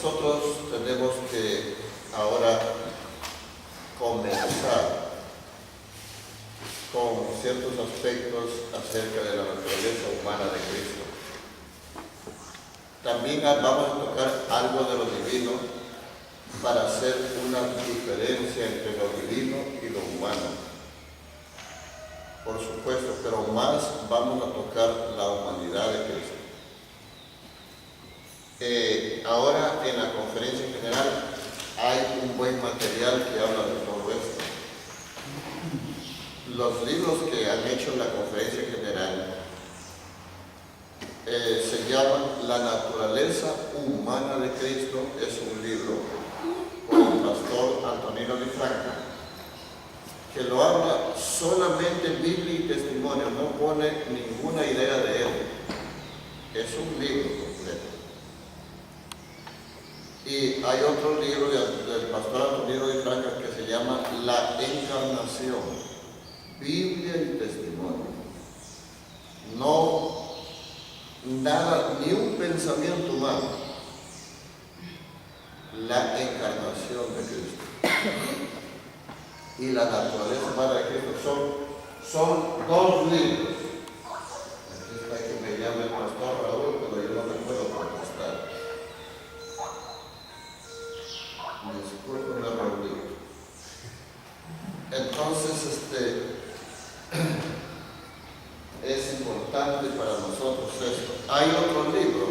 nosotros tenemos que ahora comenzar con ciertos aspectos acerca de la naturaleza humana de Cristo. También vamos a tocar algo de lo divino para hacer una diferencia entre lo divino y lo humano. Por supuesto, pero más vamos a tocar la humanidad de Cristo. Ahora en la conferencia general hay un buen material que habla de todo esto. Los libros que han hecho la conferencia general se llaman La naturaleza humana de Cristo. Es un libro por el pastor Antonino Di Franca, que lo habla solamente Biblia y testimonio, no pone ninguna idea de él. Es un libro completo. Y hay otro libro del pastor Antonino Di Franca que se llama La Encarnación, Biblia y testimonio. No, nada, ni un pensamiento humano. La encarnación de Cristo y la naturaleza humana de Cristo son dos libros. Aquí está que me llama el pastor Raúl, pero yo no me puedo contestar. Discúlpeme, Raúl. Entonces, es importante para nosotros esto. Hay otro libro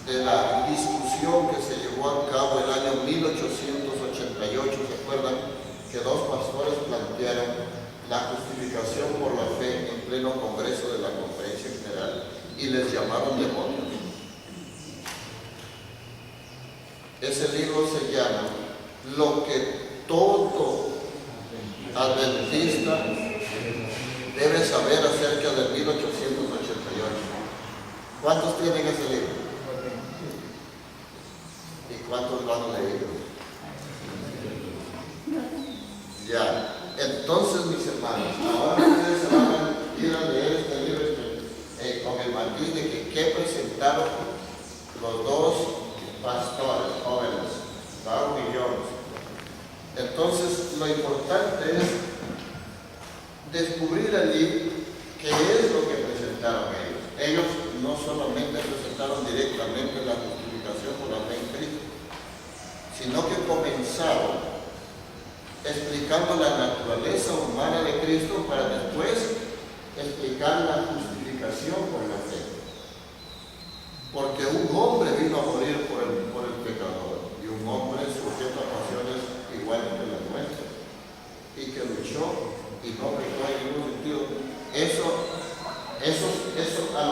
de la discusión que se llevó a cabo el año 1888, ¿se acuerdan? Que dos pastores plantearon la justificación por la fe en pleno congreso de la conferencia general y les llamaron demonios. Ese libro se llama Lo que todo adventista debe saber acerca del 1888. ¿Cuántos tienen ese libro? ¿Y cuántos lo han leído? Ya. Entonces, mis hermanos, ahora ustedes se van a ir a leer este libro con el matiz de que presentaron los dos pastores jóvenes, Raúl y Jones. Entonces, lo importante es descubrir allí qué es lo que presentaron ellos. Ellos no solamente presentaron directamente la justificación por la fe en Cristo, sino que comenzaron explicando la naturaleza humana de Cristo para después explicar la justificación por la fe. Porque un hombre vino a morir por el pecador, y un hombre sujeto a pasiones iguales que las nuestras, y que luchó y no pecó en ningún sentido. Eso a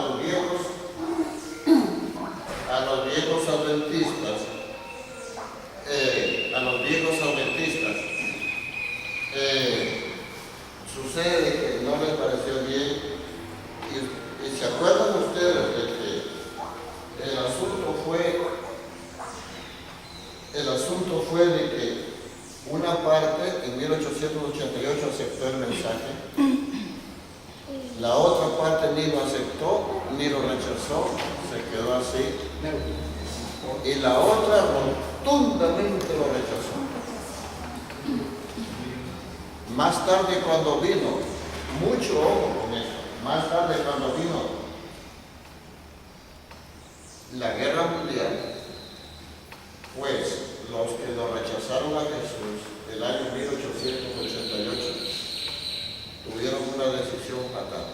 los viejos adventistas, sucede que no les pareció bien, y se acuerdan ustedes de que el asunto fue de que una parte en 1888 aceptó el mensaje, la otra parte ni lo aceptó ni lo rechazó, se quedó así, y la otra rotundamente lo rechazó. Más tarde, cuando vino, mucho ojo con eso, más tarde cuando vino la guerra mundial, pues los que lo rechazaron a Jesús el año 1888 tuvieron una decisión fatal.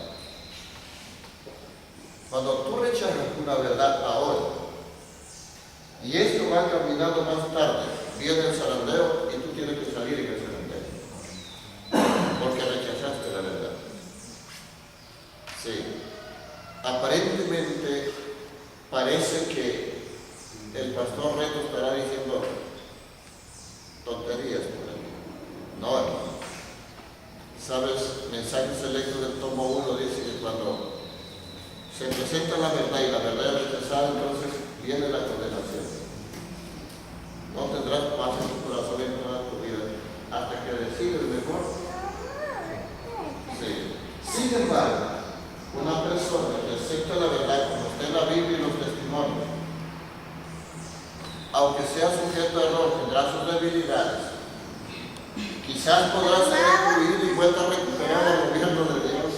Cuando tú rechazas una verdad ahora, y esto va caminando más tarde, viene el zarandeo y tú tienes que salir en el zarandeo, porque rechazaste la verdad. Sí, aparentemente parece que el pastor Reto estará diciendo tonterías por ahí. No, hermano. ¿Sabes? Mensaje selecto del tomo 1 dice que cuando se presenta la verdad y la verdad es rechazada, entonces viene la condenación. No tendrás paz en tu corazón en toda tu vida hasta que decides mejor. Sí. Sin embargo, una persona que acepta la verdad como está en la Biblia y los testimonios, aunque sea sujeto a error, tendrá sus debilidades. Quizás podrá ser excluido y vuelto a recuperar el gobierno de Dios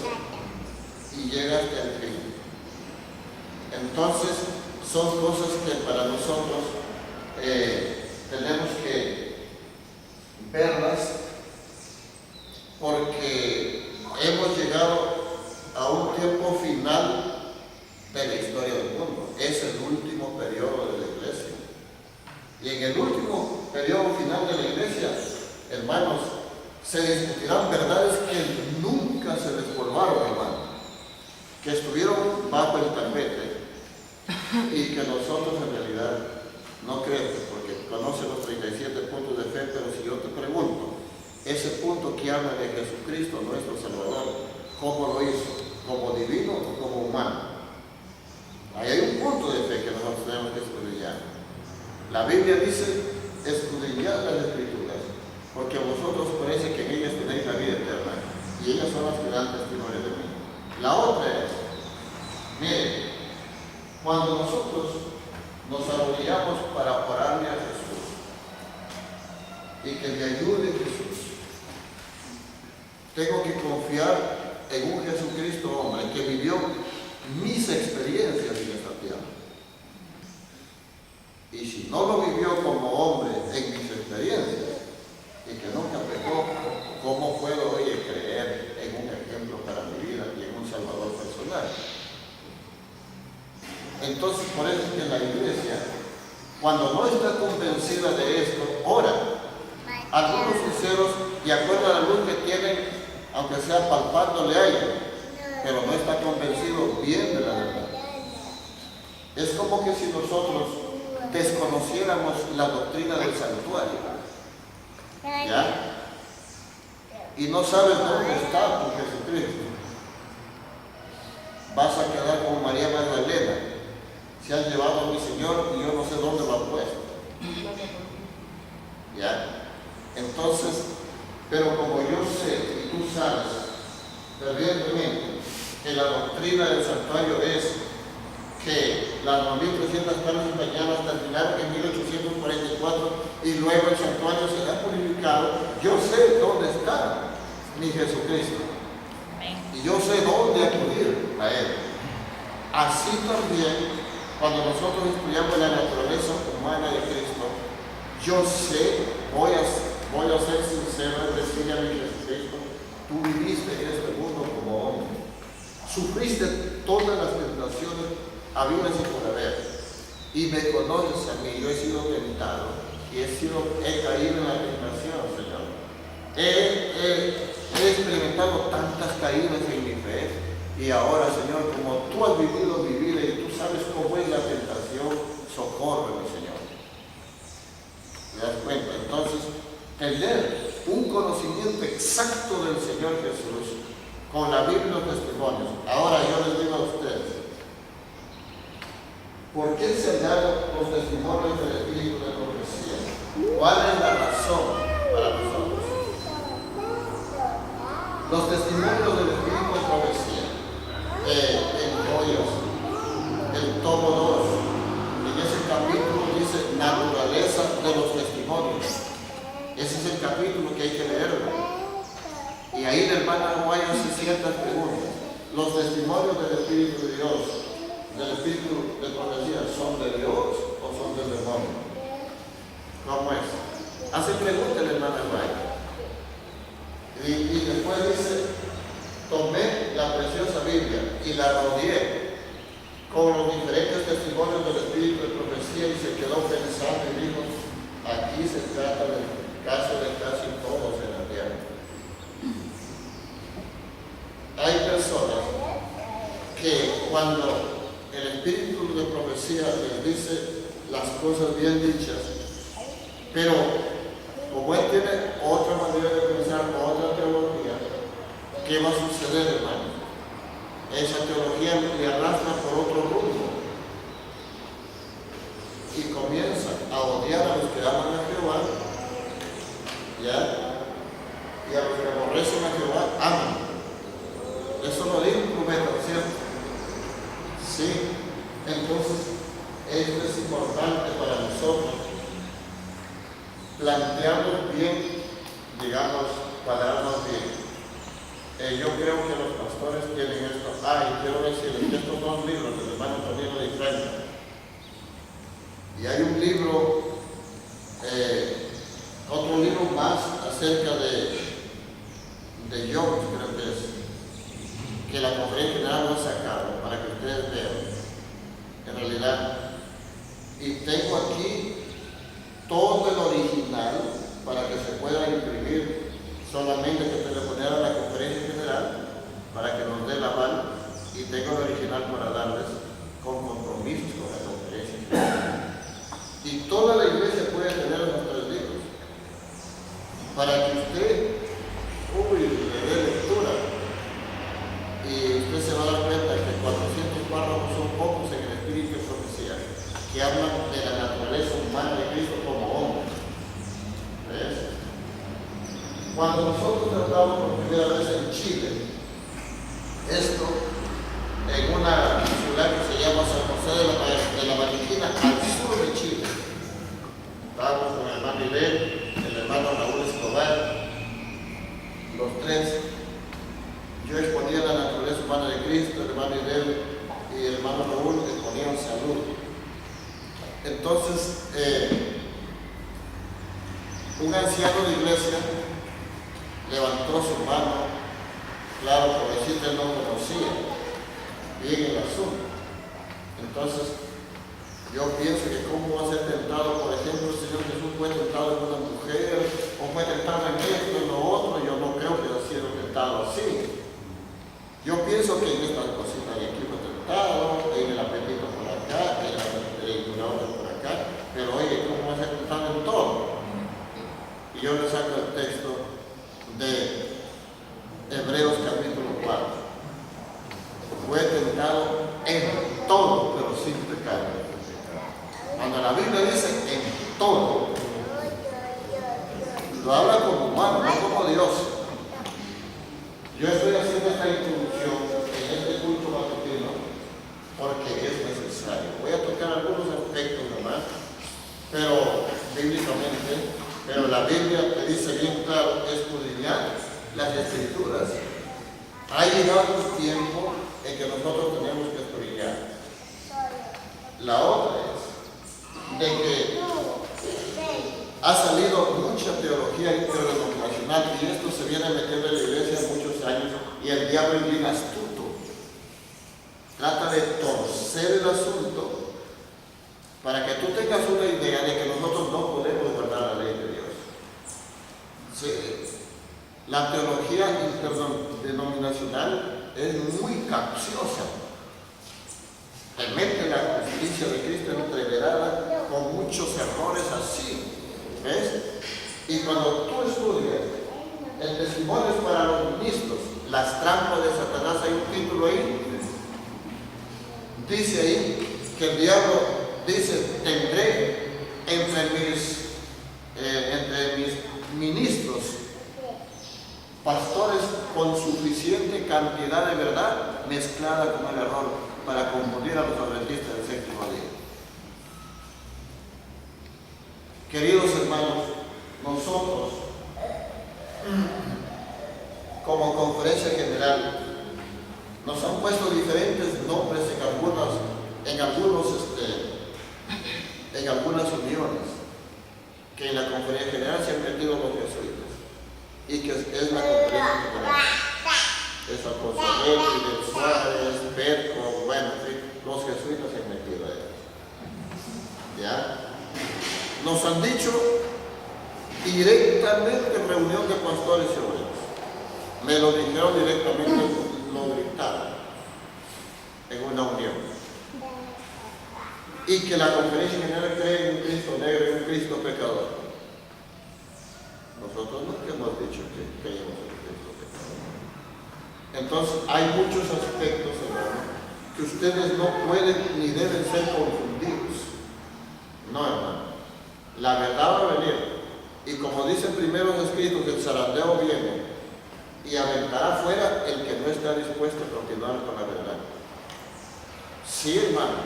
y llega hasta el fin. Entonces, son cosas que para nosotros tenemos que verlas, porque hemos llegado a un tiempo final de la historia del mundo. Es el último periodo de la iglesia. Y en el último periodo final de la iglesia, hermanos, se discutirán verdades que nunca se desformaron, hermanos, que estuvieron bajo el tapete y que nosotros en realidad no creemos, porque conocen los 37 puntos de fe. Pero si yo te pregunto, ese punto que habla de Jesucristo, nuestro Salvador, ¿cómo lo hizo? ¿Como divino o como humano? Ahí hay un punto de fe que nosotros tenemos que escudriñar. La Biblia dice: escudriñad las Escrituras, porque a vosotros parece que en ellas tenéis la vida eterna, y ellas son las que dan testimonio de mí. La otra es, mire, cuando nosotros nos arrodillamos para orarle a Jesús y que me ayude Jesús, tengo que confiar en un Jesucristo hombre que vivió mis experiencias en esta tierra. Y si no lo vivió como hombre en mis experiencias y que nunca pecó, ¿cómo puedo hoy creer en un ejemplo para mi vida y en un Salvador personal? Entonces, por eso es que la iglesia, cuando no está convencida de esto, ora. Algunos sinceros, de acuerdo a la luz que tienen, aunque sea palpándole a ella, pero no está convencido bien de la verdad. Es como que si nosotros desconociéramos la doctrina del santuario, ¿ya? Y no sabes dónde está tu Jesucristo. Vas a quedar como María Magdalena: se han llevado a mi Señor y yo no sé dónde lo han puesto. ¿Ya? Entonces, pero como yo sé y tú sabes fervientemente que la doctrina del santuario es que las 9.300 carnes bañadas terminaron en 1844 y luego el santuario será purificado, yo sé dónde está mi Jesucristo y yo sé dónde acudir a Él. Así también, cuando nosotros estudiamos la naturaleza humana de Cristo, yo sé, voy a ser sincero en decirle a mi Jesucristo: tú viviste en este mundo como hombre, sufriste todas las tentaciones habidas y por haber, y me conoces a mí. Yo he sido tentado y he caído en la tentación, Señor. He experimentado tantas caídas en mi fe, y ahora, Señor, como tú has vivido mi vida y tú sabes cómo es la tentación, socórreme, Señor. ¿Te das cuenta? Entonces, tener un conocimiento exacto del Señor Jesús con la Biblia y los testimonios. Ahora yo les digo a ustedes, ¿por qué se han dado los testimonios del Espíritu de profecía? ¿Cuál es la razón para nosotros? Los testimonios del Espíritu de profecía, en Joyas, el tomo 2, en ese capítulo dice naturaleza de los testimonios. Ese es el capítulo que hay que leerlo. Y ahí la hermana Guaya hace ciertas preguntas. ¿Los testimonios del Espíritu de Dios, del Espíritu de profecía, son de Dios o son del demonio? ¿Cómo es? Hace preguntas la hermana Guaya. Y después dice: tomé la preciosa Biblia y la rodeé con los diferentes testimonios del Espíritu de profecía, y se quedó pensando y dijo: aquí se trata del caso de casi todos en la tierra. Hay personas que cuando el Espíritu de profecía les dice las cosas bien dichas, pero como él tiene otra manera de pensar, otra teología, ¿qué va a suceder, hermano? Esa teología le arrastra por otro rumbo y comienza a odiar a los que aman a Jehová, ¿ya? Y a los que aborrecen a Jehová, aman. Eso lo dijo un profeta, ¿cierto? Sí. Entonces, esto es importante para nosotros, plantearnos bien, digamos, cuadrarnos bien. Yo creo que los pastores tienen esto. Y quiero decirles que estos dos libros del hermano Antonio de Francia, y hay un libro, otro libro más acerca de Job, creo que es, que la Conferencia General lo ha sacado para que ustedes vean, en realidad. Y tengo aquí todo el original para que se pueda imprimir, solamente que telefonear a la Conferencia General para que nos dé la mano, y tengo el original para darles con compromisos con la Conferencia General. Y toda la iglesia puede tener nuestros libros para que usted le dé lectura, y usted se va a dar cuenta que 400 párrafos son pocos en el espíritu de profecía, que hablan de la naturaleza humana de Cristo como hombre. ¿Ves? Cuando nosotros tratamos por primera vez en Chile, esto, en una ciudad que se llama San José de la Mariquina, al sur de Chile, estábamos con el hermano Ibel, el hermano Raúl Escobar, los tres. Yo exponía la naturaleza humana de Cristo, el hermano Ibel y el hermano Raúl exponían salud. Entonces, un anciano de iglesia levantó su mano, claro, por decir que él no conocía bien el asunto. Entonces, yo pienso que cómo va a ser tentado, por ejemplo, el Señor Jesús fue tentado en una mujer, o fue tentado en esto, en lo otro. Yo no creo que haya sido tentado así. Yo pienso que en estas cositas de aquí fue tentado, en el apetito por acá, en la otra por acá, pero oye, ¿cómo va a ser tentado en todo? Y yo le saco el texto de Hebreos capítulo 4. Fue tentado en todo, pero sin pecado. Cuando la Biblia dice en todo, lo habla como humano, no como Dios. Yo estoy haciendo esta introducción en este culto matutino porque es necesario. Voy a tocar algunos aspectos nomás, pero bíblicamente, pero la Biblia te dice bien claro, escudriñar las Escrituras. Ha llegado un tiempo en que nosotros tenemos que escudriñar. La otra es de que ha salido mucha teología interdenominacional, y esto se viene metiendo en la iglesia muchos años, y el diablo es bien astuto. Trata de torcer el asunto para que tú tengas una idea de que nosotros no podemos guardar la ley de Dios. Sí, la teología interdenominacional es muy capciosa. Te mete la justicia de Cristo entreverada con muchos errores así. ¿Ves? Y cuando tú estudias el testimonio es para los ministros, las trampas de Satanás, hay un título ahí. Dice ahí que el diablo dice: tendré entre mis ministros pastores con suficiente cantidad de verdad mezclada con el error para confundir a los adventistas del séptimo día. Queridos hermanos, nosotros como Conferencia General nos han puesto diferentes nombres en algunas uniones, que en la Conferencia General se han metido los jesuitas, y que es la Conferencia General. Es Apostolado, Fidel Suárez, Petco, bueno, sí, los jesuitas se han metido ahí. ¿Ya? Nos han dicho directamente en reunión de pastores y obreros. Me lo dijeron directamente, lo gritaron en una unión. Y que la Conferencia General cree en un Cristo negro y un Cristo pecador. Nosotros nunca hemos dicho que creemos en un Cristo pecador. Entonces hay muchos aspectos, hermano, que ustedes no pueden ni deben ser confundidos. No, hermano. La verdad va a venir, y como dicen primeros escritos, el zarandeo viene y aventará fuera el que no está dispuesto a continuar con la verdad. Sí, hermano,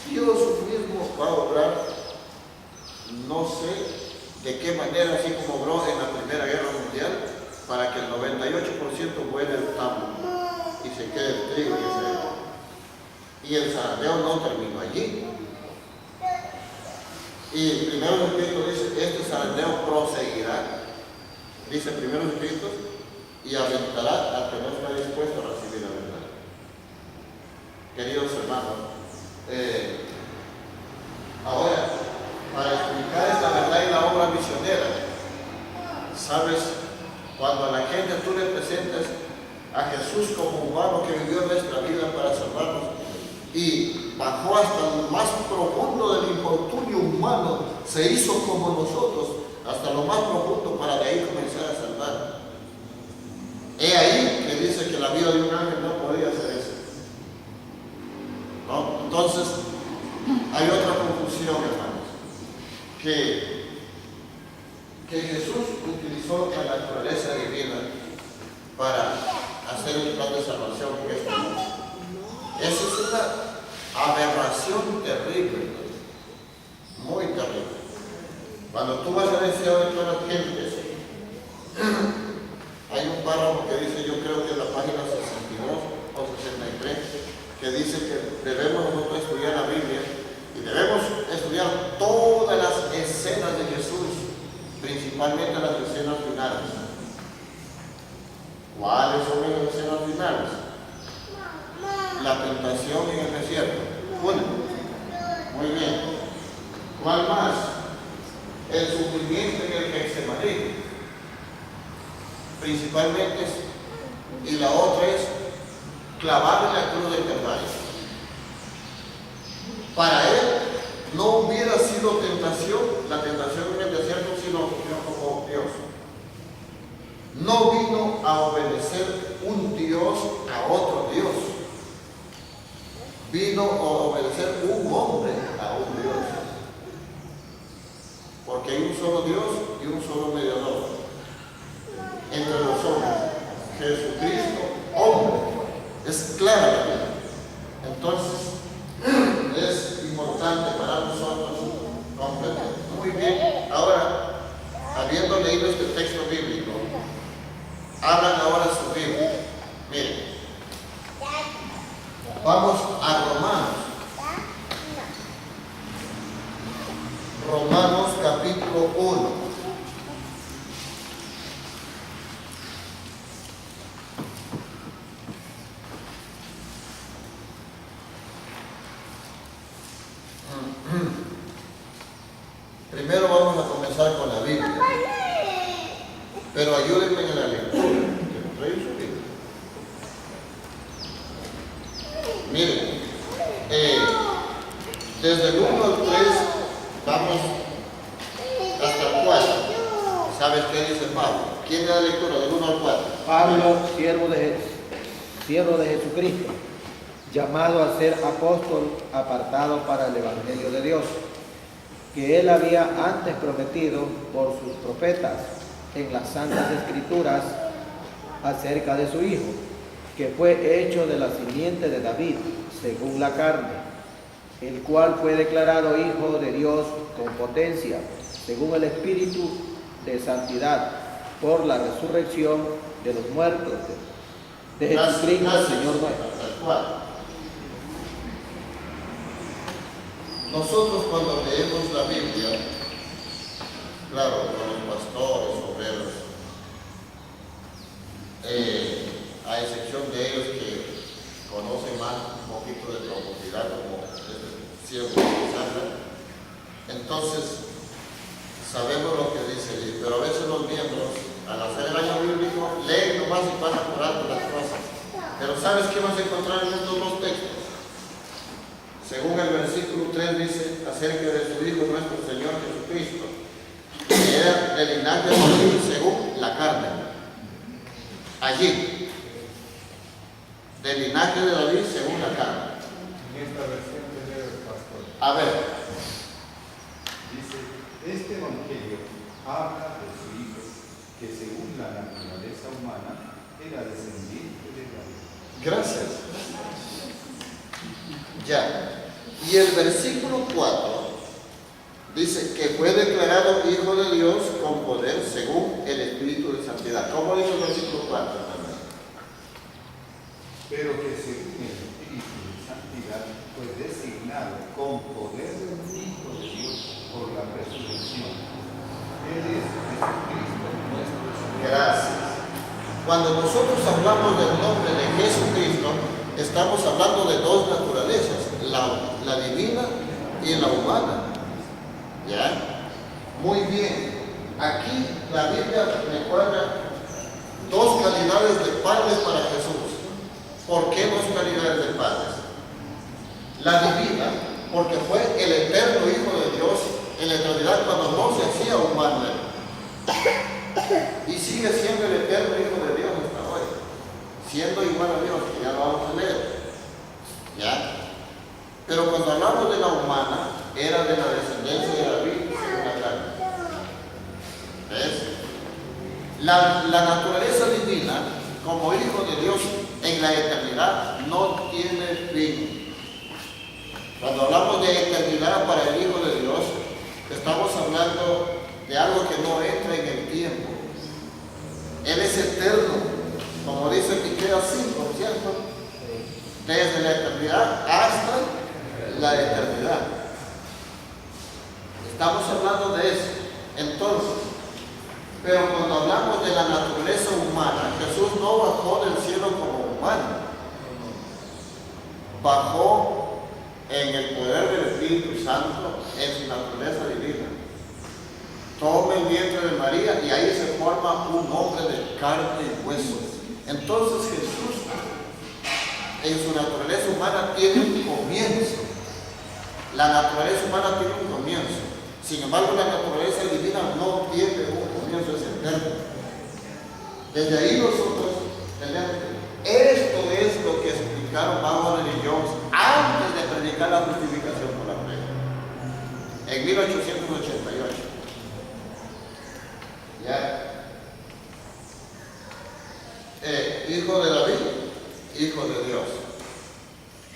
Dios mismo va a obrar, no sé de qué manera, así como obró en la Primera Guerra Mundial, para que el 98% vuele el tambo y se quede el trigo y el zarandeo no terminó allí. Y Primeros Escritos dice, este zarandeo proseguirá, dice Primeros Escritos, y aventará al que no está dispuesto a recibir la verdad. Queridos hermanos, ahora, para explicar esta verdad y la obra misionera, sabes, cuando a la gente tú le presentas a Jesús como humano que vivió nuestra vida para salvarnos y bajó hasta lo más profundo del infortunio humano, se hizo como nosotros, hasta lo más profundo para de ahí comenzar a salvar. He ahí que dice que la vida de un ángel no podía ser eso. ¿No? Entonces, hay otra confusión, hermanos, que Jesús utilizó la naturaleza divina para hacer el plan de salvación en este mundo. Esa es una aberración terrible, muy terrible. Cuando tú vas a decir a las gentes, hay un párrafo que dice, yo creo que en la página 62 o 63, que dice que debemos nosotros estudiar la Biblia y debemos estudiar todas las escenas de Jesús, principalmente las escenas finales. ¿Cuáles son las escenas finales? La tentación en el desierto. Una. Muy bien. ¿Cuál más? El sufrimiento en el Getsemaní. Principalmente. Y la otra es clavar en la cruz del Calvario. Para él no hubiera sido tentación, la tentación en el desierto, sino como Dios. No vino a obedecer un Dios a otro Dios. Vino a obedecer un hombre a un Dios. Porque hay un solo Dios y un solo mediador entre los hombres. Jesucristo, hombre. Es clara la Biblia. Entonces, es importante para nosotros comprender. Muy bien. Ahora, habiendo leído este texto bíblico, abran ahora su Biblia. Miren. Vamos a Romanos. Romanos capítulo 1. Primero vamos a comenzar con la Biblia. Pero ayúdenme en la lectura. Que traigo su Biblia. Miren, desde el 1 al 3 vamos hasta el 4. ¿Sabes qué dice Pablo? ¿Quién es la lectura del 1 al 4? Pablo, siervo de Jesucristo, llamado a ser apóstol, apartado para el Evangelio de Dios, que él había antes prometido por sus profetas en las Santas Escrituras acerca de su Hijo, que fue hecho de la simiente de David, según la carne, el cual fue declarado Hijo de Dios con potencia, según el Espíritu de santidad, por la resurrección de los muertos, de Jesucristo, Señor nuestro. Nosotros cuando leemos la Biblia, claro, con los pastores, obreros, a excepción de ellos que conocen más un poquito de profundidad, como el siervo de Sandra, entonces sabemos lo que dice allí, pero a veces los miembros, al hacer el año bíblico, leen nomás y pasan por alto las cosas. Pero ¿sabes qué vas a encontrar en estos dos textos? Según el versículo 3 dice acerca de su Hijo nuestro Señor Jesucristo, que era del linaje de David según la carne. Allí, del linaje de David según la carne. En esta versión que leo el pastor, A ver, dice, este evangelio habla de su Hijo, que según la naturaleza humana era descendiente de David. gracias. Ya. Y el versículo 4 Dice que fue declarado Hijo de Dios con poder según el Espíritu de Santidad. ¿Cómo dice el versículo 4? Pero que según el Espíritu de Santidad fue designado con poder del Hijo de Dios por la resurrección. Él es Jesucristo nuestro Señor. Gracias. Cuando nosotros hablamos del nombre de Jesucristo, estamos hablando de dos naturalezas, la divina y la humana. ¿Ya? Muy bien. Aquí la Biblia recuerda dos calidades de padres para Jesús. ¿Por qué dos calidades de padres? La divina, porque fue el eterno Hijo de Dios en la eternidad cuando no se hacía humano. Y sigue siendo el eterno Hijo de Dios hasta hoy, siendo igual a Dios, que ya lo vamos a leer. ¿Ya? Pero cuando hablamos de la humana, era de la descendencia de David según la carne. ¿Ves? La naturaleza divina, como Hijo de Dios en la eternidad, no tiene fin. Cuando hablamos de eternidad para el Hijo de Dios, estamos hablando de algo que no entra en el tiempo. Él es eterno, como dice Miqueas 5, ¿cierto? Desde la eternidad hasta la eternidad. Estamos hablando de eso. Entonces, pero cuando hablamos de la naturaleza humana, Jesús no bajó del cielo como humano. Bajó en el poder del Espíritu Santo, en su naturaleza divina. Toma el vientre de María y ahí se forma un hombre de carne y hueso. Entonces Jesús, en su naturaleza humana, tiene un comienzo. La naturaleza humana tiene un comienzo. Sin embargo, la naturaleza divina no tiene un comienzo, es eterno. Desde ahí nosotros tenemos que... Esto es lo que explicaron Bauer y Jones antes de predicar la justificación por la fe. En 1888. ¿Ya? Hijo de David, Hijo de Dios.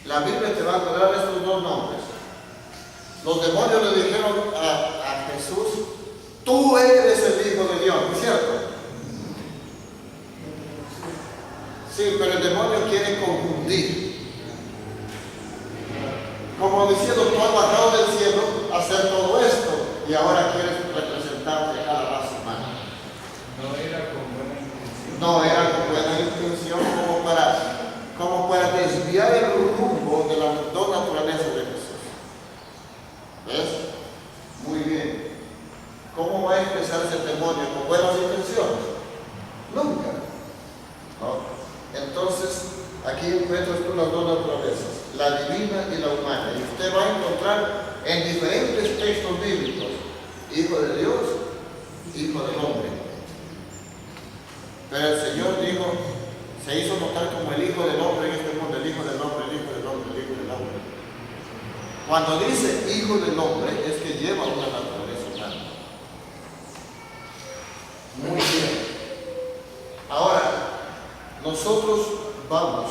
La Biblia te va a dar estos dos nombres. Los demonios le dijeron a Jesús, tú eres el Hijo de Dios, ¿no es cierto? Sí, pero el demonio quiere confundir. Como diciendo, tú has bajado del cielo a hacer todo esto y ahora quieres representarte a la raza humana. No era con buena intención. No era con buena intención como para desviar el rumbo de las dos naturalezas de Jesús. ¿Ves? Muy bien. ¿Cómo va a expresarse el demonio? ¿Con buenas intenciones? Nunca. ¿No? Entonces, aquí encuentras tú las dos naturalezas, la divina y la humana. Y usted va a encontrar en diferentes textos bíblicos, Hijo de Dios, Hijo del hombre. Pero el Señor dijo, se hizo notar como el Hijo del hombre en este mundo, el Hijo del hombre, el Hijo del hombre, el Hijo del hombre. Cuando dice Hijo del hombre, es que lleva una naturaleza humana. Muy bien. Ahora, nosotros vamos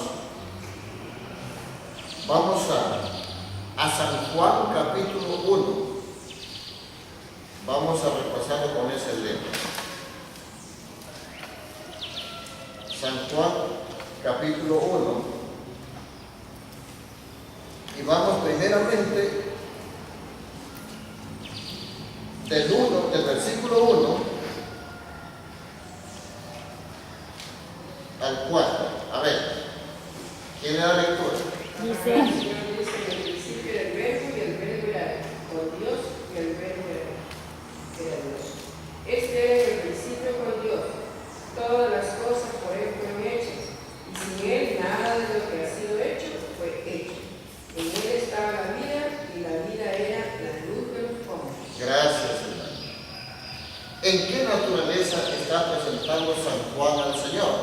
a San Juan capítulo 1. Vamos a repasarlo con ese letra. San Juan capítulo 1. Y vamos primeramente del versículo 1 al 4. A ver, ¿quién le da lectura? Dice, El Señor dice, en el principio era el verbo y el verbo era con Dios y el verbo era Dios. Este era en el principio con Dios. Todas las cosas por Él fueron hechas, y sin Él nada de lo que ha sido hecho fue hecho. En Él estaba la vida, y la vida era la luz de los hombres. Gracias, hermano. ¿En qué naturaleza está presentando San Juan al Señor?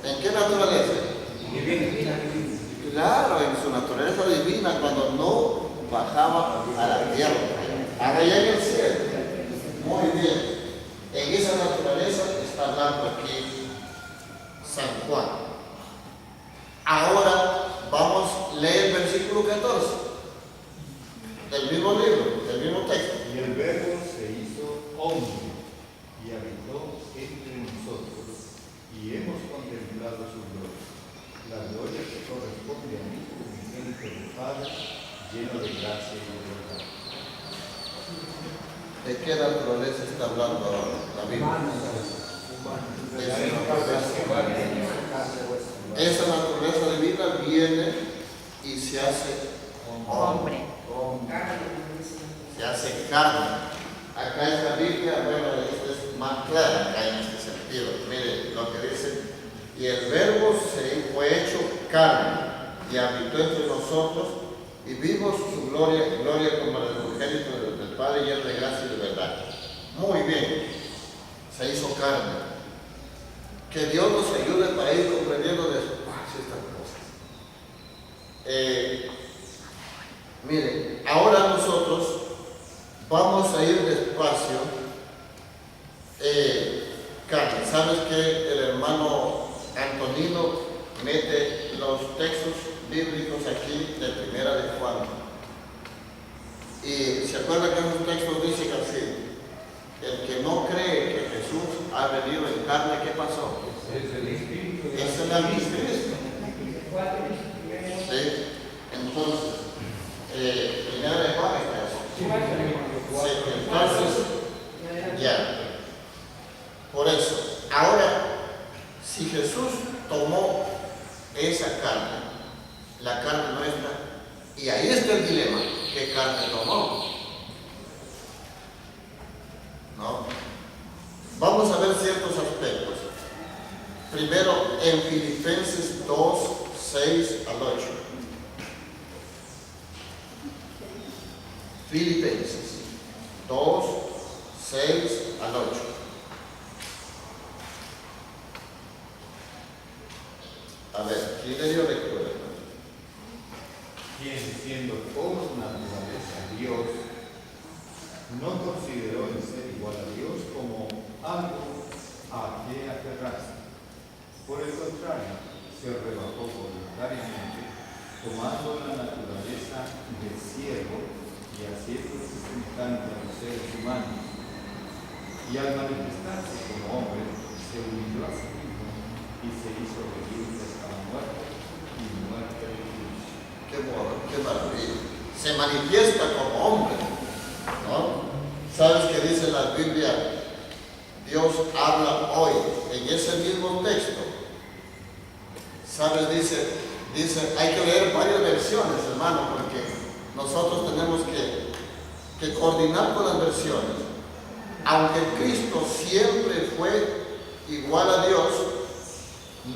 ¿En qué naturaleza? Divina. Claro, en su naturaleza divina, cuando no bajaba a la tierra, allá en el cielo. Muy bien. En esa naturaleza está hablando aquí San Juan. Ahora vamos a leer el versículo 14. del mismo libro, del mismo texto. Y el Verbo se hizo hombre y habitó entre nosotros, y hemos contemplado su gloria, la gloria que corresponde a mí, unigénito del Padre, lleno de gracia y de verdad. ¿De qué naturaleza está hablando ahora la Biblia? De La su naturaleza. encarnación. Esa naturaleza divina viene y se hace Hombre. se hace carne. Acá en la Biblia, bueno, esto es más claro acá en este sentido. Mire lo que dice, y el Verbo se fue hecho carne y habitó entre nosotros y vimos su gloria, gloria como la del unigénito del Padre, lleno de gracia y de verdad. Muy bien, se hizo carne. Que Dios nos ayude para ir comprendiendo despacio estas cosas. Mire, ahora nosotros vamos a ir despacio. Carmen, ¿sabes que el hermano Antonino mete los textos bíblicos aquí de Primera de Juan? Y se acuerda que esos textos dicen así: el que no cree que Jesús ha venido en carne, ¿qué pasó? Es el Espíritu de Es el anticristo. ¿Sí? Entonces, Primera de Juan está eso. Sí, entonces, ya. Por eso, ahora, si Jesús tomó esa carne, la carne nuestra, y ahí está el dilema: ¿qué carne tomó? ¿No? Vamos a ver ciertos aspectos. Primero, en Filipenses 2, 6 al 8. Filipenses 2, 6 al 8. A ver, ¿quién le dio lectura? quien siendo por naturaleza Dios, no consideró el ser igual a Dios como algo a que aferrarse. Por el contrario, se rebajó voluntariamente, tomando la naturaleza de siervo y haciéndose semejante a los seres humanos. Y al manifestarse como hombre, se humilló a sí mismo y se hizo obediente hasta la muerte y muerte de cruz. Qué maravilla. Se manifiesta como hombre, ¿no? ¿Sabes qué dice la Biblia? Dios habla hoy en ese mismo texto. ¿Sabes? Dice, hay que leer varias versiones, hermano, porque nosotros tenemos que coordinar con las versiones. Aunque Cristo siempre fue igual a Dios,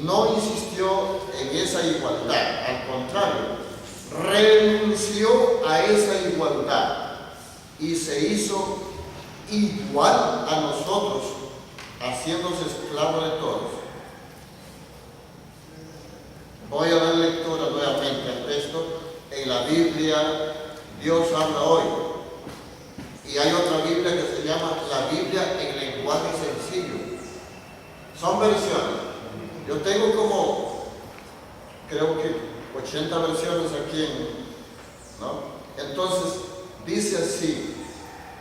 no insistió en esa igualdad. Al contrario, renunció a esa igualdad y se hizo igual a nosotros, haciéndose esclavo de todos. Voy a dar lectura nuevamente al texto. En la Biblia, Dios habla hoy. Y hay otra Biblia que se llama la Biblia en lenguaje sencillo. Son versiones. Yo tengo como, creo que 80 versiones aquí, ¿no? Entonces, dice así: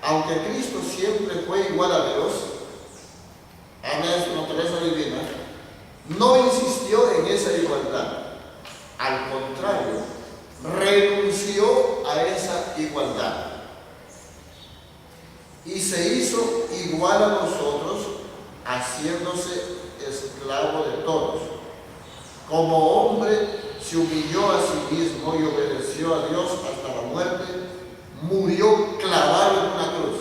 aunque Cristo siempre fue igual a Dios, habla de su naturaleza divina, no insistió en esa igualdad. Al contrario, renunció a esa igualdad y se hizo igual a nosotros, haciéndose esclavo de todos. Como hombre, se humilló a sí mismo y obedeció a Dios hasta la muerte, murió clavado en una cruz.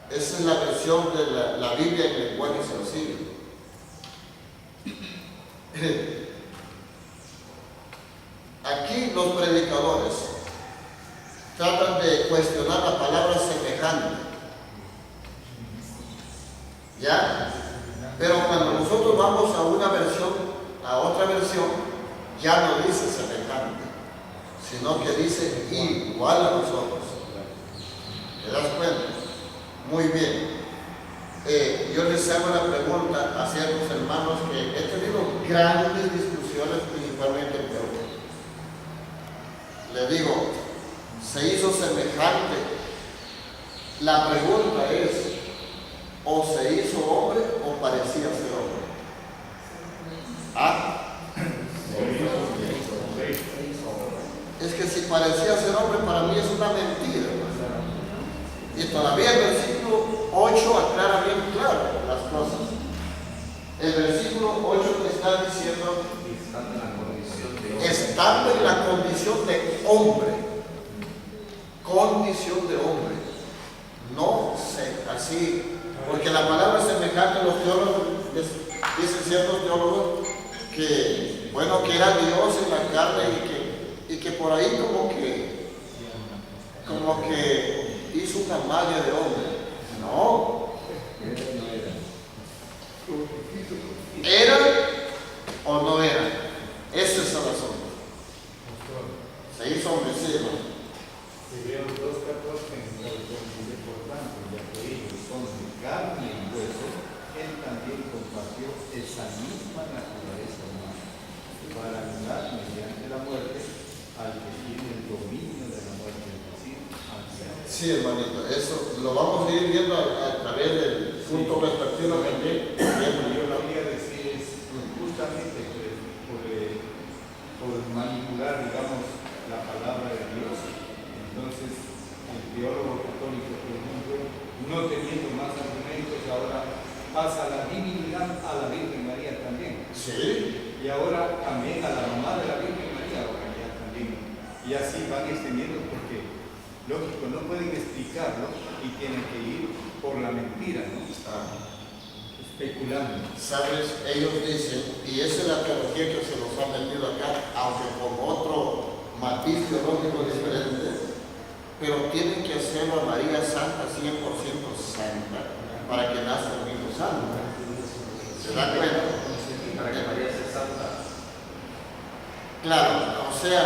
Esa es la versión de la Biblia en lenguaje sencillo. Aquí los predicadores tratan de cuestionar la palabra semejante, ¿ya? Pero cuando nosotros vamos a una versión, a otra versión, ya no dice semejante, sino que dice igual a nosotros. ¿Te das cuenta? Muy bien. Yo les hago una pregunta a ciertos hermanos que he tenido grandes discusiones, principalmente en Perú. Le digo, se hizo semejante. La pregunta es, ¿o se hizo hombre o parecía ser hombre? ¿Ah? Es que si parecía ser hombre, para mí es una mentira. Y todavía el versículo 8 aclara bien claro las cosas. El versículo 8 te está diciendo, estando en la condición de hombre, condición de hombre, no sé, así, porque la palabra semejante, los teólogos, dicen ciertos teólogos, que bueno, que era Dios en la carne y que por ahí como que hizo una malla de hombre. No. ¿Era o no era? Esa es la razón. Se hizo hombre, sí, hermano. Hebreos 2:14 dice, por tanto, ya que ellos son de carne y hueso, él también compartió esa misma naturaleza humana, para anular mediante la muerte al que tiene el dominio de la muerte, es decir, al diablo. Sí, hermanito, eso lo vamos a ir viendo a través del punto respectivo también. Yo lo que quería decir es justamente por manipular, digamos, la palabra de Dios. Entonces, el teólogo católico, por ejemplo, no teniendo más argumentos, ahora pasa la divinidad a la Virgen María también. Sí. Y ahora también a la mamá de la Virgen María, ahora ya también. Y así van extendiendo porque, lógico, no pueden explicarlo y tienen que ir por la mentira, ¿no? Especulando. Sabes, ellos dicen, y esa es la teología que se nos ha metido acá, aunque con otro matiz teológico diferente, pero tienen que hacerlo a María Santa, 100% santa, para que nazca el mismo santo. ¿Se da cuenta? Para que María sea santa. Claro, o sea,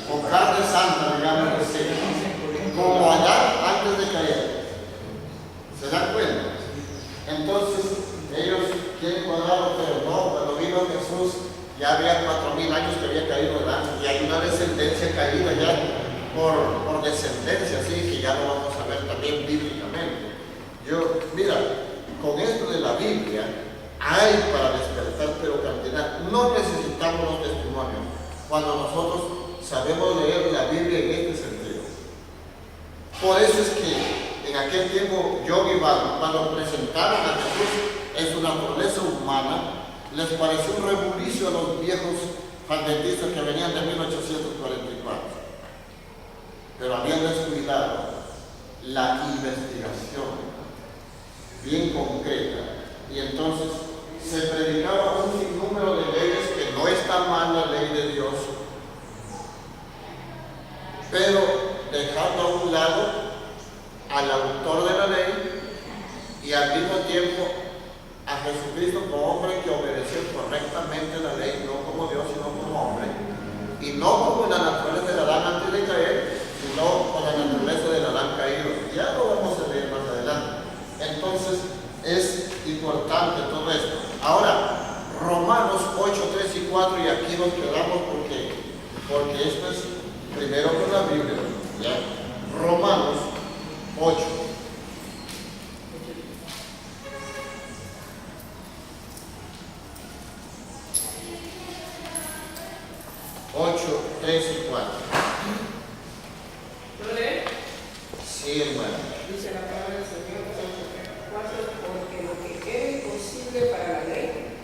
con carne santa, digamos así, como allá antes de caer. ¿Se dan cuenta? Entonces, ellos quieren cuadrarlo, pero no, cuando vino Jesús, ya había 4.000 años que había caído el ángel, y hay una descendencia caída ya por descendencia, así que ya lo vamos a ver también bíblicamente. Mira, con esto de la Biblia, hay para despertar, pero cantidad. No necesitamos los testimonios cuando nosotros sabemos leer la Biblia en este sentido. Por eso es que en aquel tiempo John y Van, cuando presentaron a Jesús en su naturaleza humana, les pareció un rebulicio a los viejos adventistas que venían de 1844. Pero habían descuidado la investigación bien concreta, y entonces se predicaba un sinnúmero de leyes, que no está mal la ley de Dios, pero dejando a un lado al autor de la ley y al mismo tiempo a Jesucristo como hombre que obedeció correctamente la ley, no como Dios sino como hombre, y no como la naturaleza del Adán antes de caer, sino con la naturaleza del Adán caído. Ya lo vamos a ver más adelante. Entonces es importante todo esto. Ahora, Romanos 8, 3 y 4, y aquí nos quedamos porque esto es primero con la Biblia, ¿ya? Romanos 8. 8, 3 y 4. ¿Lo lee? Sí, hermano. Dice la palabra del Señor, 8:4, porque lo que era imposible para la ley,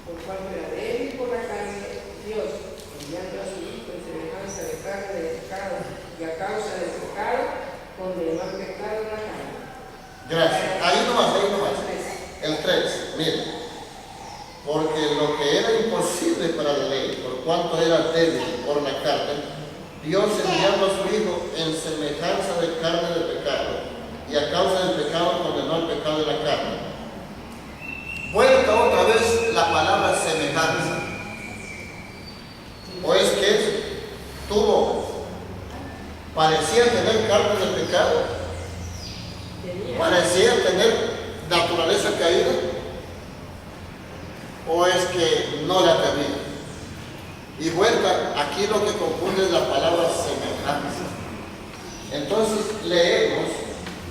por cuanto era débil por la carne, Dios, enviando a su Hijo en semejanza de carne de pecado, y a causa del pecado, condenó al pecado en la carne. Gracias. Ahí nomás. El 3, mire. Porque lo que era imposible para la ley, por cuanto era débil por la carne, Dios enviando a su Hijo en semejanza de carne de pecado, y a causa del pecado condenó el pecado de la carne. Vuelta otra vez la palabra semejanza. ¿O es que parecía tener carne de pecado? ¿Parecía tener naturaleza caída? ¿O es que no la tenía? Y vuelta, aquí lo que confunde es la palabra semejanza. Entonces leemos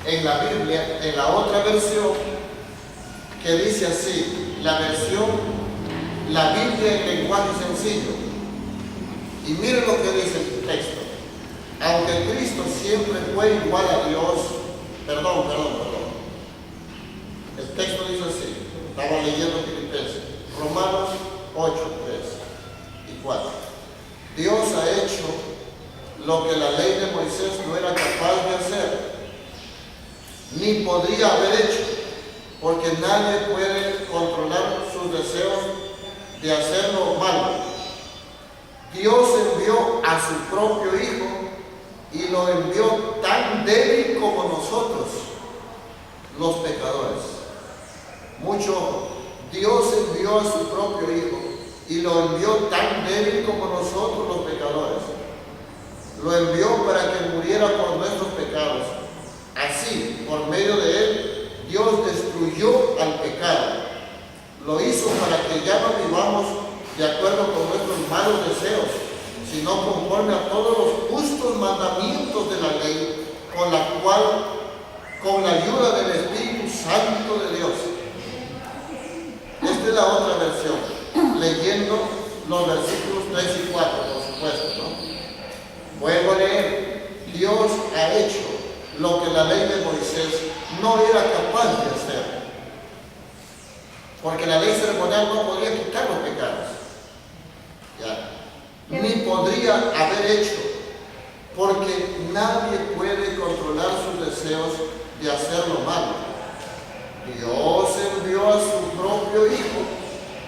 en la Biblia, en la otra versión, que dice así, la Biblia en lenguaje sencillo. Y miren lo que dice el texto. Aunque Cristo siempre fue igual a Dios, perdón. El texto dice así, estaba leyendo Filipenses, Romanos 8, 3 y 4. Dios ha hecho lo que la ley de Moisés no era capaz de hacer, ni podría haber hecho, porque nadie puede controlar sus deseos de hacer lo malo. Dios envió a su propio Hijo y lo envió tan débil como nosotros, los pecadores. Mucho ojo. Dios envió a su propio Hijo y lo envió tan débil como nosotros, los pecadores. Lo envió para que muriera por nuestros pecados. Así, por medio de él, Dios destruyó al pecado. Lo hizo para que ya no vivamos de acuerdo con nuestros malos deseos, sino conforme a todos los justos mandamientos de la ley, con la ayuda del Espíritu Santo de Dios. Esta es la otra versión, leyendo los versículos 3 y 4, por supuesto, ¿no? Vuelvo a leer. Dios ha hecho lo que la ley de Moisés no era capaz de hacer, porque la ley ceremonial no podía quitar los pecados, ¿ya? Ni podría haber hecho, porque nadie puede controlar sus deseos de hacer lo malo. Dios envió a su propio Hijo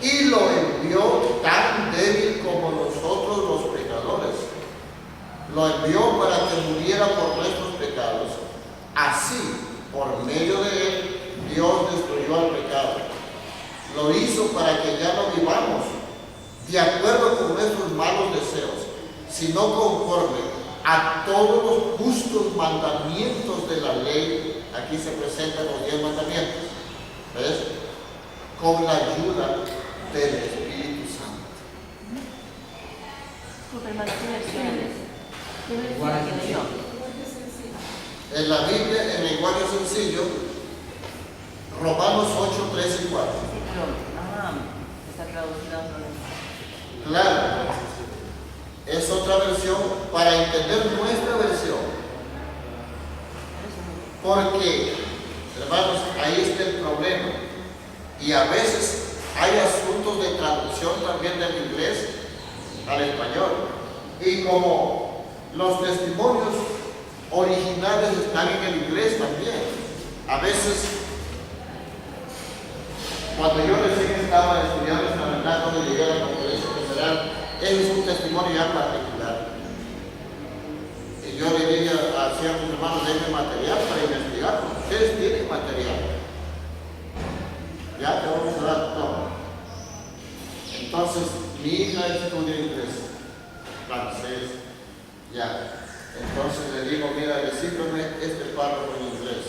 y lo envió tan débil como nosotros los pecadores. Lo envió para que muriera por nuestros pecados. Así, por medio de él, Dios destruyó al pecado. Lo hizo para que ya no vivamos de acuerdo con nuestros malos deseos, sino conforme a todos los justos mandamientos de la ley. Aquí se presentan los 10 mandamientos, ¿ves? Con la ayuda del Espíritu Santo. En la Biblia, en lenguaje sencillo, Romanos 8, 3 y 4. Está traducida otra vez. Claro, es otra versión para entender nuestra versión. Porque, hermanos, ahí está el problema. Y a veces hay asuntos de traducción también del inglés al español. Y como los testimonios originales están en el inglés también, a veces, cuando yo recién estaba estudiando en San cuando llegué a la conferencia general, es un testimonio ya particular. Y yo le dije a ciertos hermanos, denme material para investigar, porque ustedes tienen material. Ya te vamos a dar todo. Entonces, mi hija estudia inglés, francés, ya. Entonces le digo, mira, recíprame este párrafo en inglés.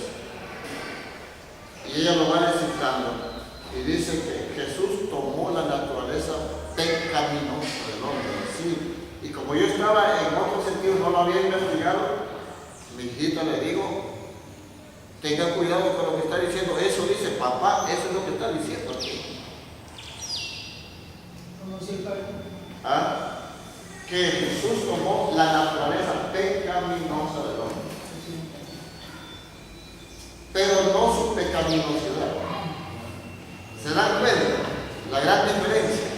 Y ella lo va recitando. Y dice que Jesús tomó la naturaleza pecaminosa del hombre. Sí. Y como yo estaba en otro sentido, no lo había investigado, mi hijita le digo, tenga cuidado con lo que está diciendo. Eso dice papá, eso es lo que está diciendo aquí. ¿Ah? Que Jesús tomó la naturaleza pecaminosa del hombre, pero no su pecaminosidad. ¿Se dan cuenta? La gran diferencia.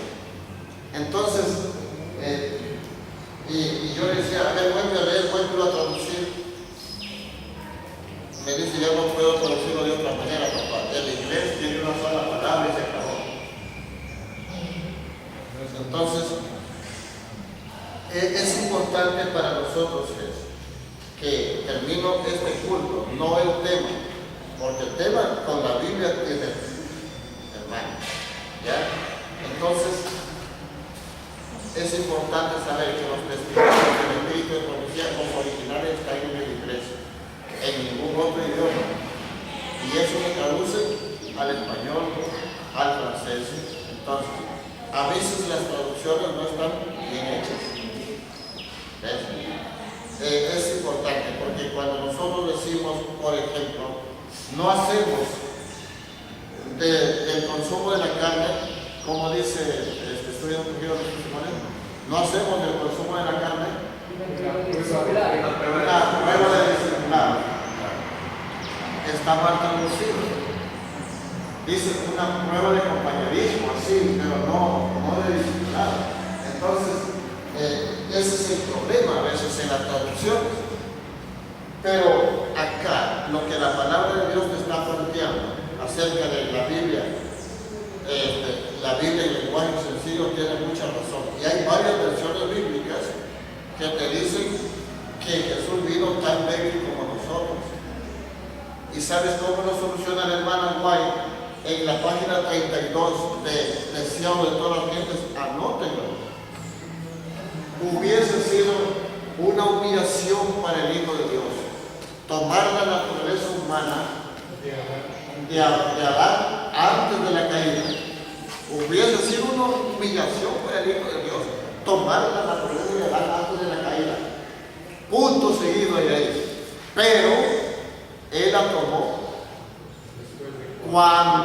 Entonces, y yo le decía, a ver, vuelve a leer, vuelve a traducir. Me dice, yo no puedo traducirlo de otra manera, papá. El inglés tiene una sola palabra y se acabó. Entonces, es importante para nosotros que termino este culto, no el tema, porque el tema con la Biblia tiene, hermano, ¿ya? Entonces, es importante saber que los testimonios del Espíritu de Profecía como originales están en el inglés, en ningún otro idioma, y eso se traduce al español, al francés. Entonces, a veces las traducciones no están bien hechas. ¿Ves? Es importante porque decimos, por ejemplo, no hacemos del consumo de la carne, como dice estudio un poquito de testimonios, no hacemos del consumo de la carne una prueba de disciplina. Está mal traducido. Dice una prueba de compañerismo, así, pero no de disciplina. Entonces, ese es el problema a veces en las traducciones. Pero acá, lo que la palabra de Dios te está planteando acerca de la Biblia en lenguaje sencillo tiene mucha razón. Y hay varias versiones bíblicas que te dicen que Jesús vino tan débil como nosotros. ¿Y sabes cómo lo soluciona la hermana White? En la página 32 de Deseado de todas las gentes, anótenlo. Hubiese sido una humillación para el Hijo de Dios tomar la naturaleza humana de Adán antes de la caída. Hubiese sido una humillación para el Hijo de Dios tomar la naturaleza de Adán antes de la caída. Punto seguido ahí. Pero Él la tomó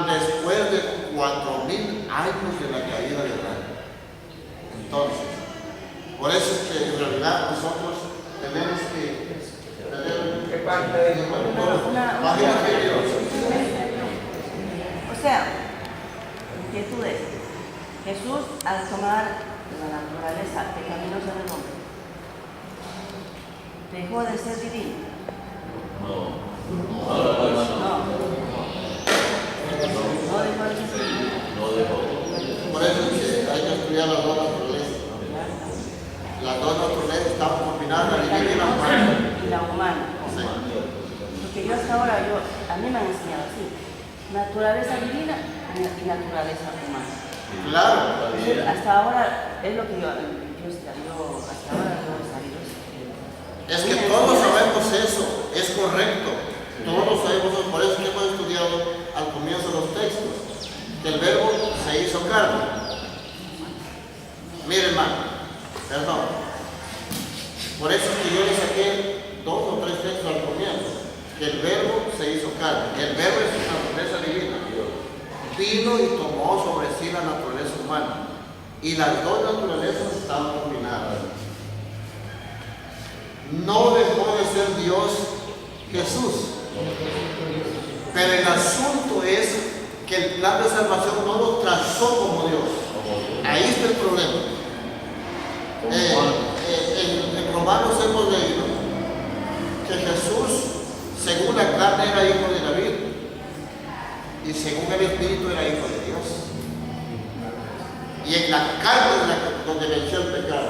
después de 4,000 años de la caída de Adán. Entonces, por eso es que en realidad nosotros tenemos que tener ¿Qué parte de páginas anteriores. O sea, inquietudes. Jesús, al tomar la naturaleza pecaminosa del hombre, dejó de ser divino. No. No dejó de ser divino. Por eso es que hay que estudiar las dos naturalezas. Las dos naturalezas están combinadas, la divina y la humana. Y la humana. Sí. Porque yo hasta ahora, a mí me han enseñado así. Naturaleza divina y naturaleza humana. Claro. Hasta ahora es lo que yo hasta ahora no he sabido. Es que todos sabemos eso, es correcto. Todos sabemos eso, por eso es que hemos estudiado al comienzo de los textos, que el verbo se hizo carne. Mire, hermano, perdón. Por eso es que yo le saqué 2 o 3 textos al comienzo, que el verbo se hizo carne. El verbo es una naturaleza divina. Vino y tomó sobre sí la naturaleza humana. Y las dos naturalezas están combinadas. No dejó de ser Dios Jesús. Pero el asunto es que el plan de salvación no lo trazó como Dios. Ahí está el problema. En Romanos hemos leído que Jesús, según la carne, era hijo de David y según el Espíritu era hijo de Dios. Y en la carne es donde venció el pecado.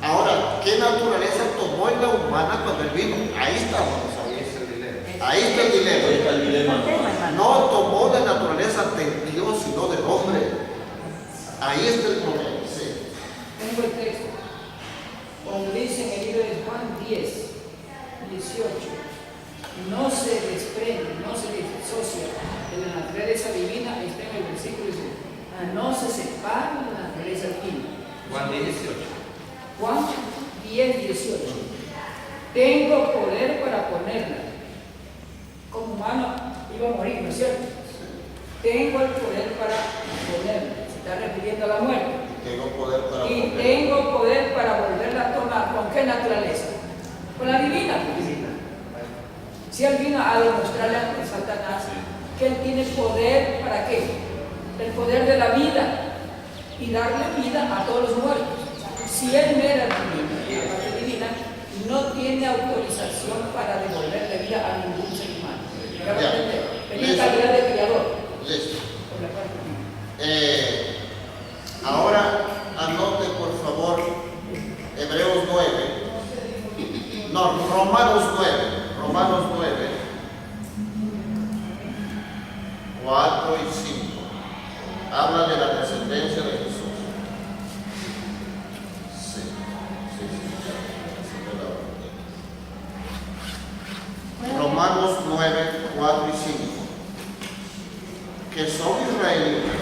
Ahora, ¿qué naturaleza tomó en la humana cuando Él vino? Ahí estamos. Ahí está el dilema. No tomó la naturaleza de Dios, sino del hombre. Ahí está el problema. Sí. Tengo el texto. Cuando dice en el libro de Juan 10, 18, no se desprende, no se disocia de la naturaleza divina, está en el versículo 18. No se separa de la naturaleza divina. Juan 18. Juan 10, 18. Tengo poder para ponerla. Como humano iba a morir, ¿no es cierto? Tengo el poder para ponerla. Se está refiriendo a la muerte. Tengo poder para Y poner. tengo poder para volverla a tomar. ¿Con qué naturaleza? Con la divina. Si Él vino a demostrarle a Satanás que Él tiene poder, ¿para qué? El poder de la vida y darle vida a todos los muertos. Si Él no era divina, la parte divina, no tiene autorización para devolverle vida a ningún ser humano. Tenía calidad de criador. Listo. Por la parte divina. Ahora anote por favor Hebreos 9. No, Romanos 9. Romanos 9. 4 y 5. Habla de la descendencia de Jesús. Romanos 9, 4 y 5. Que son israelitas,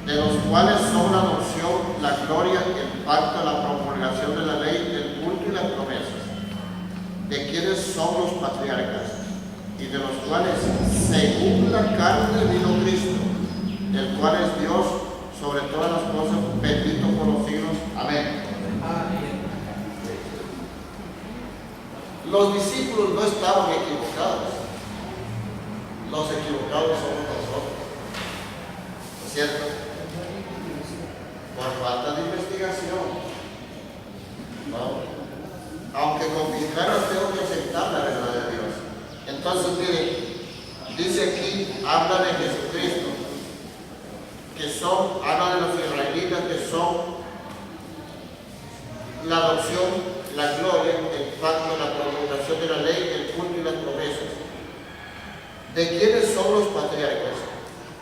de los cuales son la adopción, la gloria, el pacto, la promulgación de la ley, el culto y las promesas, de quienes son los patriarcas, cuales según la carne vino Cristo, el cual es Dios sobre todas las cosas, bendito por los siglos. Amén. Los discípulos no estaban equivocados. Los equivocados somos nosotros. ¿No es cierto? Por falta de investigación. ¿No? Aunque con mis caras tengo que aceptar la verdad de Dios. Entonces, miren, dice aquí, habla de Jesucristo, habla de los israelitas que son la adopción, la gloria, el pacto, la promulgación de la ley, el culto y las promesas. ¿De quiénes son los patriarcas?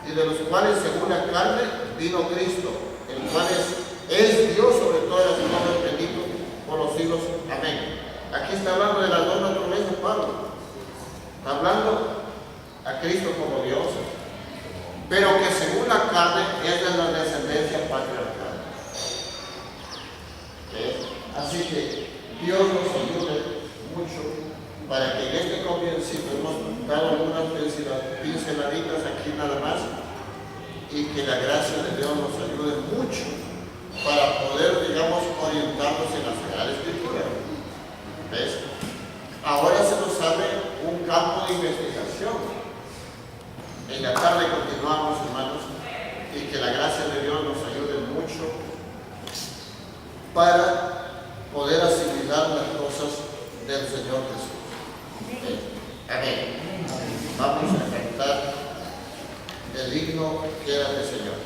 Y de los cuales, según la carne, vino Cristo, el cual es Dios sobre todas las cosas, bendito por los siglos. Amén. Aquí está hablando de las dos naturalezas, Pablo. Está hablando a Cristo como Dios, pero que según la carne es de la descendencia patriarcal. Así que Dios nos ayude mucho para que en este comienzo hemos dado algunas pinceladitas aquí nada más, y que la gracia de Dios nos ayude mucho para poder, digamos, orientarnos en la Sagrada Escritura. ¿Ves? Ahora se nos abre un campo de investigación. En la tarde continuamos, hermanos, y que la gracia de Dios nos ayude mucho para poder asimilar las cosas del Señor Jesús. Amén. Vamos a cantar el himno que era del Señor.